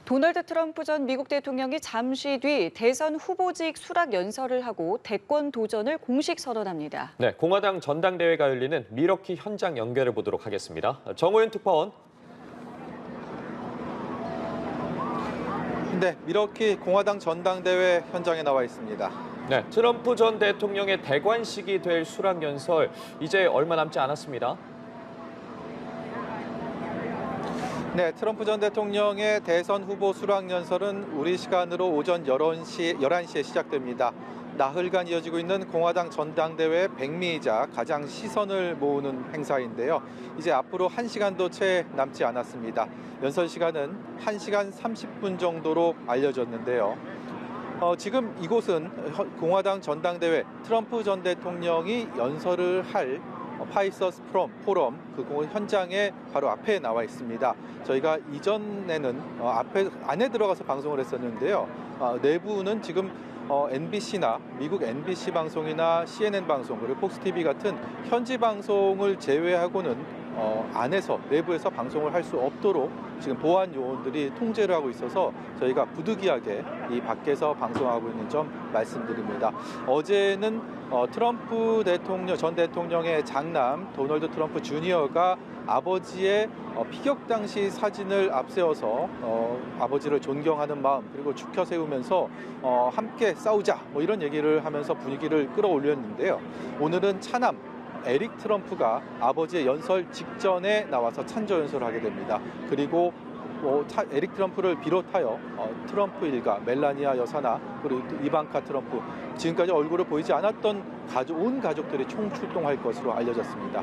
도널드 트럼프 전 미국 대통령이 잠시 뒤 대선 후보직 수락 연설을 하고 대권 도전을 공식 선언합니다. 네, 공화당 전당대회가 열리는 밀워키 현장 연결해 보도록 하겠습니다. 정호연 특파원. 네, 밀워키 공화당 전당대회 현장에 나와 있습니다. 네, 트럼프 전 대통령의 대관식이 될 수락 연설 이제 얼마 남지 않았습니다. 네, 트럼프 전 대통령의 대선 후보 수락 연설은 우리 시간으로 오전 11시에 시작됩니다. 나흘간 이어지고 있는 공화당 전당대회 백미이자 가장 시선을 모으는 행사인데요. 이제 앞으로 1시간도 채 남지 않았습니다. 연설 시간은 1시간 30분 정도로 알려졌는데요. 지금 이곳은 공화당 전당대회 트럼프 전 대통령이 연설을 할 파이서스 포럼 그 현장에 바로 앞에 나와 있습니다. 저희가 이전에는 안에 들어가서 방송을 했었는데요. 내부는 지금 NBC나 미국 NBC 방송이나 CNN 방송 그리고 폭스 TV 같은 현지 방송을 제외하고는 안에서 내부에서 방송을 할 수 없도록 지금 보안 요원들이 통제를 하고 있어서 저희가 부득이하게 이 밖에서 방송하고 있는 점 말씀드립니다. 어제는 트럼프 전 대통령의 장남 도널드 트럼프 주니어가 아버지의 피격 당시 사진을 앞세워서 아버지를 존경하는 마음 그리고 축혀 세우면서 함께 싸우자 이런 얘기를 하면서 분위기를 끌어올렸는데요. 오늘은 차남 에릭 트럼프가 아버지의 연설 직전에 나와서 찬조 연설을 하게 됩니다. 그리고 에릭 트럼프를 비롯하여 트럼프 일가, 멜라니아 여사나 그리고 이방카 트럼프, 지금까지 얼굴을 보이지 않았던 온 가족들이 총출동할 것으로 알려졌습니다.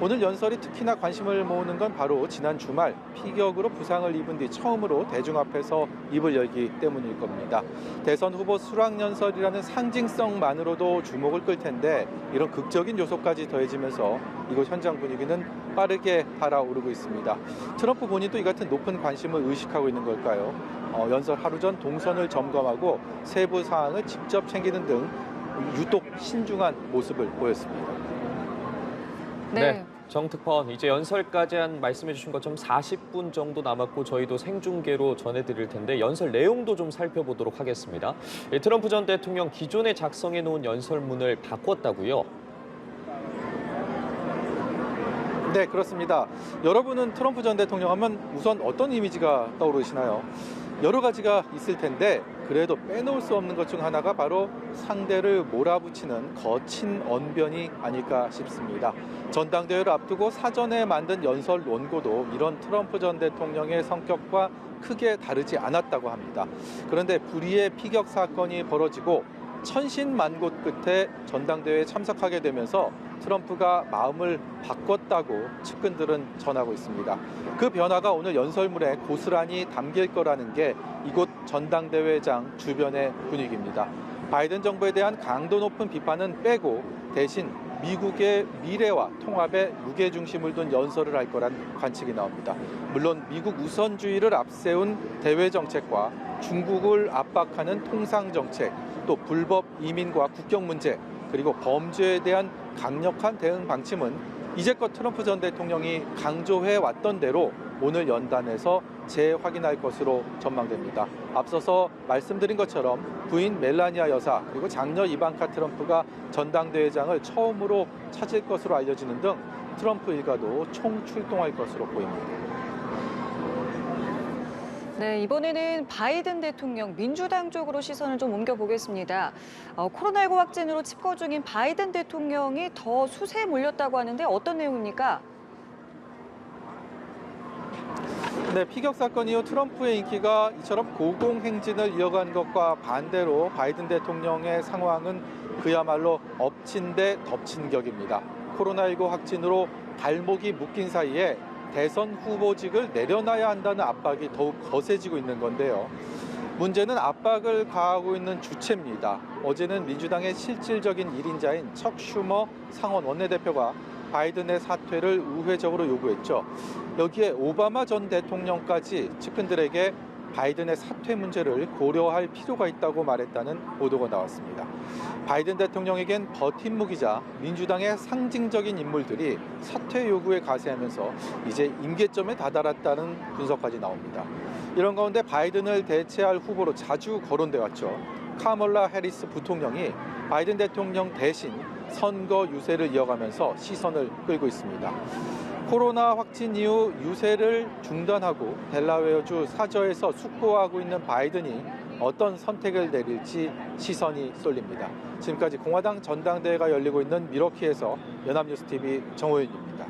오늘 연설이 특히나 관심을 모으는 건 바로 지난 주말 피격으로 부상을 입은 뒤 처음으로 대중 앞에서 입을 열기 때문일 겁니다. 대선 후보 수락 연설이라는 상징성만으로도 주목을 끌 텐데 이런 극적인 요소까지 더해지면서 이곳 현장 분위기는 빠르게 달아오르고 있습니다. 트럼프 본인도 이 같은 높은 관심을 의식하고 있는 걸까요? 연설 하루 전 동선을 점검하고 세부 사항을 직접 챙기는 등 유독 신중한 모습을 보였습니다. 네, 정 특파원, 이제 연설까지 말씀해 주신 것처럼 40분 정도 남았고 저희도 생중계로 전해드릴 텐데 연설 내용도 좀 살펴보도록 하겠습니다. 트럼프 전 대통령 기존에 작성해 놓은 연설문을 바꿨다고요? 네, 그렇습니다. 여러분은 트럼프 전 대통령 하면 우선 어떤 이미지가 떠오르시나요? 여러 가지가 있을 텐데 그래도 빼놓을 수 없는 것 중 하나가 바로 상대를 몰아붙이는 거친 언변이 아닐까 싶습니다. 전당대회를 앞두고 사전에 만든 연설 원고도 이런 트럼프 전 대통령의 성격과 크게 다르지 않았다고 합니다. 그런데 불의의 피격 사건이 벌어지고 천신만고 끝에 전당대회에 참석하게 되면서 트럼프가 마음을 바꿨다고 측근들은 전하고 있습니다. 그 변화가 오늘 연설문에 고스란히 담길 거라는 게 이곳 전당대회장 주변의 분위기입니다. 바이든 정부에 대한 강도 높은 비판은 빼고 대신 미국의 미래와 통합에 무게중심을 둔 연설을 할 거란 관측이 나옵니다. 물론 미국 우선주의를 앞세운 대외 정책과 중국을 압박하는 통상 정책, 또 불법 이민과 국경 문제, 그리고 범죄에 대한 강력한 대응 방침은 이제껏 트럼프 전 대통령이 강조해 왔던 대로 오늘 연단에서 재확인할 것으로 전망됩니다. 앞서서 말씀드린 것처럼 부인 멜라니아 여사 그리고 장녀 이방카 트럼프가 전당대회장을 처음으로 찾을 것으로 알려지는 등 트럼프 일가도 총출동할 것으로 보입니다. 네, 이번에는 바이든 대통령 민주당 쪽으로 시선을 좀 옮겨보겠습니다. 코로나19 확진으로 칩거 중인 바이든 대통령이 더 수세에 몰렸다고 하는데 어떤 내용입니까? 네, 피격 사건 이후 트럼프의 인기가 이처럼 고공행진을 이어간 것과 반대로 바이든 대통령의 상황은 그야말로 엎친 데 덮친 격입니다. 코로나19 확진으로 발목이 묶인 사이에 대선 후보직을 내려놔야 한다는 압박이 더욱 거세지고 있는 건데요. 문제는 압박을 가하고 있는 주체입니다. 어제는 민주당의 실질적인 1인자인 척 슈머 상원 원내대표가 바이든의 사퇴를 우회적으로 요구했죠. 여기에 오바마 전 대통령까지 측근들에게 바이든의 사퇴 문제를 고려할 필요가 있다고 말했다는 보도가 나왔습니다. 바이든 대통령에겐 버팀목이자 민주당의 상징적인 인물들이 사퇴 요구에 가세하면서 이제 임계점에 다다랐다는 분석까지 나옵니다. 이런 가운데 바이든을 대체할 후보로 자주 거론돼 왔죠. 카멀라 해리스 부통령이 바이든 대통령 대신 선거 유세를 이어가면서 시선을 끌고 있습니다. 코로나 확진 이후 유세를 중단하고 델라웨어주 사저에서 숙고하고 있는 바이든이 어떤 선택을 내릴지 시선이 쏠립니다. 지금까지 공화당 전당대회가 열리고 있는 미러키에서 연합뉴스TV 정호윤입니다.